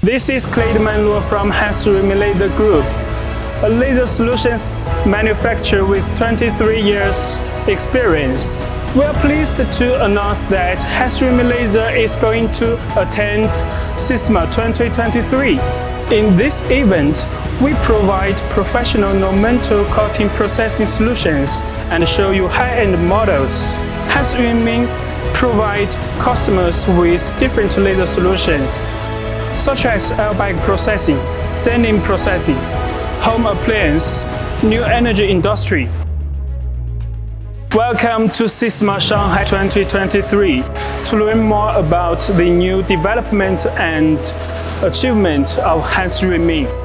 This is Clayton from Yueming Laser Group, a laser solutions manufacturer with 23 years experience. We are pleased to announce that Yueming Laser is going to attend Cisma 2023. In this event, we provide professional non-metal coating processing solutions and show you high-end models. Yueming provides customers with different laser solutions, such as airbag processing, denim processing, home appliance, new energy industry. Welcome to Cisma Shanghai 2023 to learn more about the new development and achievement of Yueming.